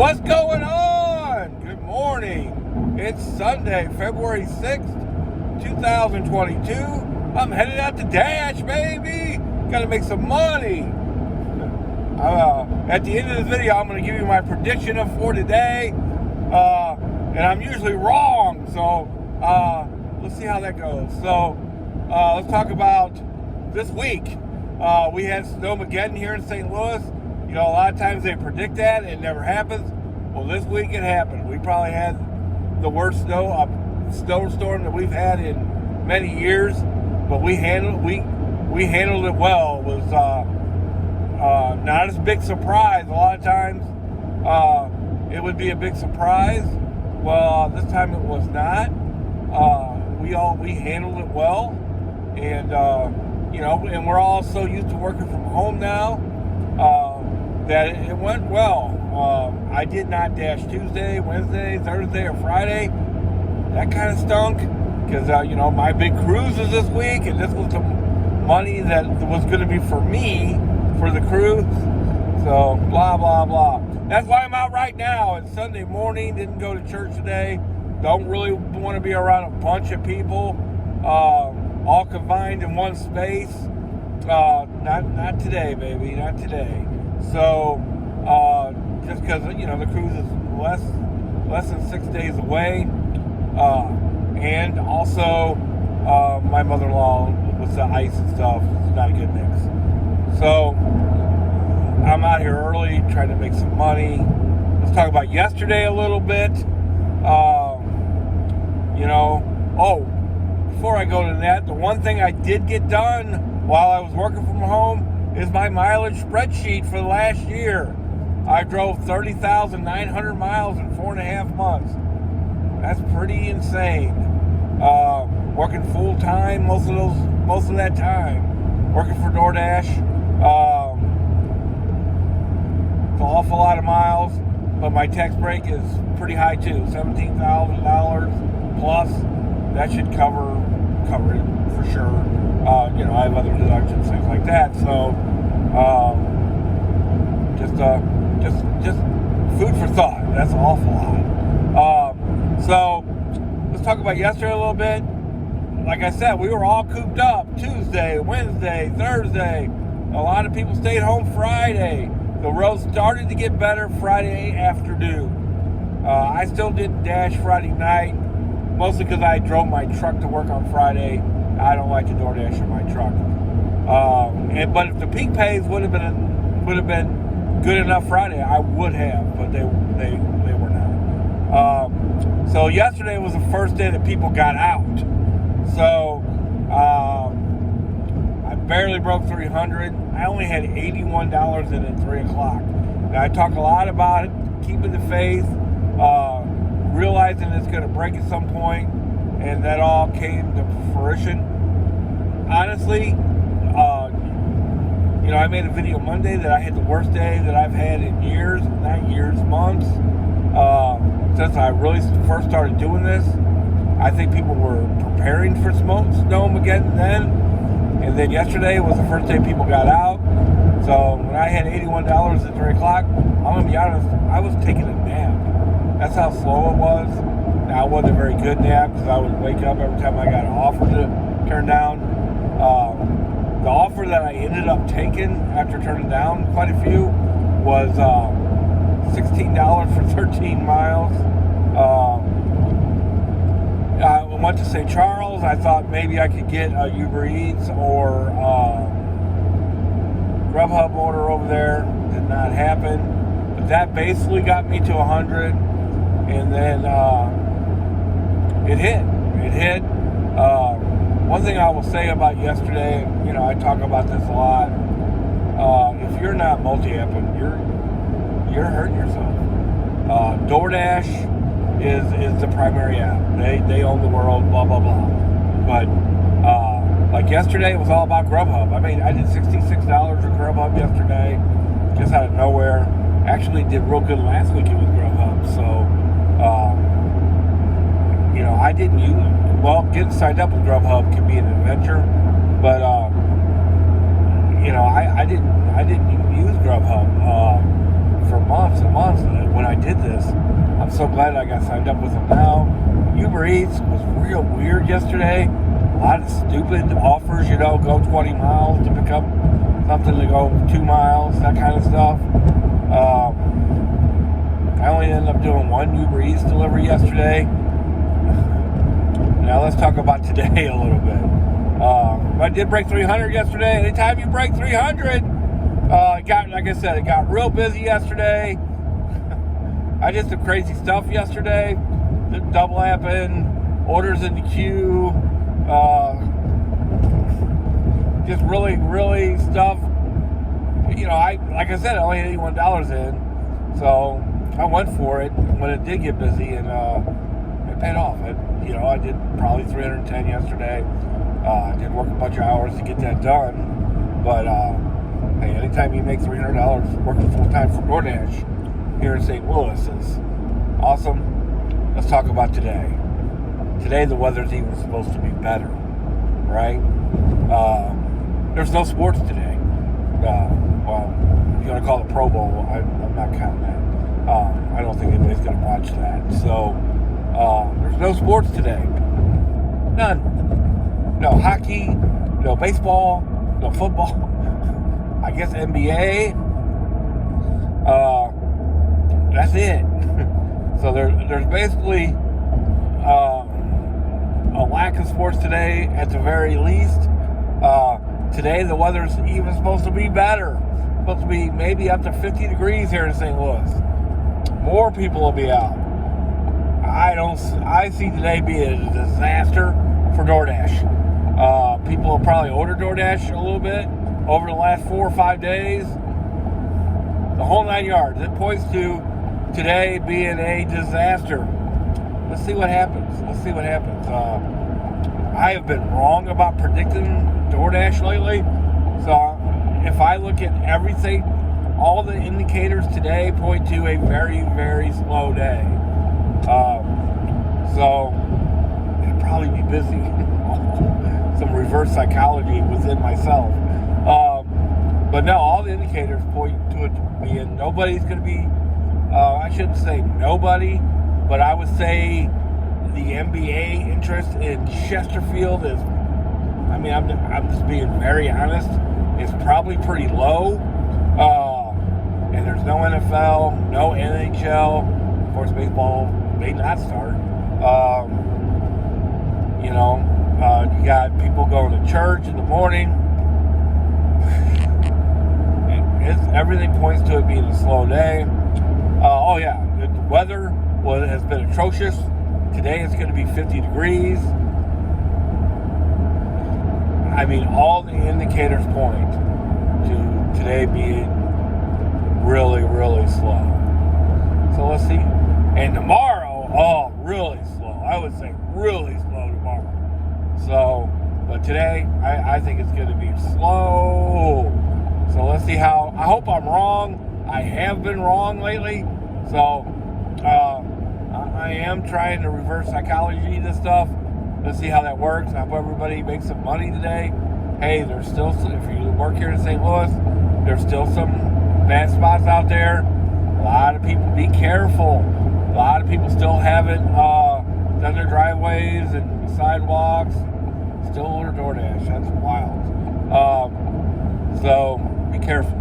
What's going on? Good morning. It's Sunday, February 6th, 2022. I'm headed out to Dash, baby. Gotta make some money. At the end of this video, I'm going to give you my prediction for today. And I'm usually wrong, so let's see how that goes. So let's talk about this week. We had Snowmageddon here in St. Louis. You know, a lot of times they predict that, it never happens. Well, this week it happened. We probably had the worst snowstorm that we've had in many years, but we handled it well. It was not as big surprise. A lot of times it would be a big surprise. Well, this time it was not. We handled it well, and you know, and we're all so used to working from home now that it went well. I did not dash Tuesday, Wednesday, Thursday, or Friday. That kind of stunk because you know, my big cruise is this week, and this was the money that was going to be for me for the cruise. So blah blah blah. That's why I'm out right now. It's Sunday morning. Didn't go to church today. Don't really want to be around a bunch of people, all confined in one space. Not today, baby. Not today. So just because, you know, the cruise is less than 6 days away, and also my mother-in-law with the ice and stuff, it's not a good mix. So I'm out here early trying to make some money. Let's talk about yesterday a little bit. You know, before I go to that, the one thing I did get done while I was working from home is my mileage spreadsheet for the last year. I drove 30,900 miles in 4.5 months. That's pretty insane. Working full time most of that time. Working for DoorDash. It's an awful lot of miles, but my tax break is pretty high too. $17,000 plus. That should cover it for sure. You know, I have other deductions, things like that. So, just food for thought. That's an awful lot. So let's talk about yesterday a little bit. Like I said, we were all cooped up Tuesday, Wednesday, Thursday. A lot of people stayed home Friday. The roads started to get better Friday afternoon. I still didn't dash Friday night, mostly because I drove my truck to work on Friday. I don't like to DoorDash in my truck. But if the peak pays would have been good enough Friday, I would have, but they were not. So yesterday was the first day that people got out. So I barely broke 300. I only had $81 in at 3 o'clock. Now, I talk a lot about it, keeping the faith, realizing it's going to break at some point, and that all came to fruition. Honestly, you know, I made a video Monday that I had the worst day that I've had in years, not years, months, since I really first started doing this. I think people were preparing for Snowmageddon then, and then yesterday was the first day people got out. So when I had $81 at 3 o'clock, I'm going to be honest, I was taking a nap. That's how slow it was. Now, it wasn't a very good nap because I would wake up every time I got an offer to turn down. The offer that I ended up taking after turning down quite a few was $16 for 13 miles. I went to St. Charles. I thought maybe I could get a Uber Eats or Grubhub order over there. Did not happen. But that basically got me to 100. And then it hit. One thing I will say about yesterday, and you know, I talk about this a lot. If you're not multi-apping, you're hurting yourself. DoorDash is the primary app. They own the world. Blah blah blah. But like yesterday, it was all about Grubhub. I did $66 with Grubhub yesterday, just out of nowhere. Actually, did real good last weekend with Grubhub. So. You know, I didn't use it. Well, getting signed up with Grubhub can be an adventure, but you know, I didn't use Grubhub for months and months. When I did I'm so glad I got signed up with them now. Uber Eats was real weird yesterday. A lot of stupid offers, go 20 miles to pick up something to go 2 miles, that kind of stuff. I only ended up doing one Uber Eats delivery yesterday. Now let's talk about today a little bit. I did break 300 yesterday. Anytime you break 300, it got real busy yesterday. I did some crazy stuff yesterday. Double apping, orders in the queue, just really, really stuff. I only had $81 in, so I went for it when it did get busy, and it paid off. I did probably 310 yesterday. I did work a bunch of hours to get that done, but hey, anytime you make $300 working full time for DoorDash here in St. Louis is awesome. Let's talk about today. Today the weather's even supposed to be better, right? There's no sports today. Well, if you want to call it Pro Bowl, I'm not counting that. I don't think anybody's going to watch that. So there's no sports today. None. No hockey, no baseball, no football. I guess NBA. That's it. So there's basically a lack of sports today at the very least. Today the weather's even supposed to be better. It's supposed to be maybe up to 50 degrees here in St. Louis. More people will be out. I see today being a disaster for DoorDash. People will probably order DoorDash a little bit over the last 4 or 5 days. The whole 9 yards. It points to today being a disaster. Let's see what happens. I have been wrong about predicting DoorDash lately. So if I look at everything, all the indicators today point to a very, very slow day. So it'll probably be busy. Some reverse psychology within myself. But no, all the indicators point to it being nobody's going to be, I shouldn't say nobody, but I would say the NBA interest in Chesterfield is, I'm just being very honest, is probably pretty low. And there's no NFL, no NHL. Of course, baseball may not start. You got people going to church in the morning. Everything points to it being a slow day. The weather has been atrocious. Today it's going to be 50 degrees. All the indicators point to today being really, really slow. So let's see. And tomorrow, really slow. I would say really slow tomorrow. So, but today, I think it's going to be slow. So let's see how. I hope I'm wrong. I have been wrong lately. So I am trying to reverse psychology this stuff. Let's see how that works. I hope everybody makes some money today. Hey, there's still, if you work here in St. Louis, there's still some bad spots out there. A lot of people, be careful. A lot of people still haven't done their driveways and sidewalks. Still order DoorDash. That's wild. So be careful.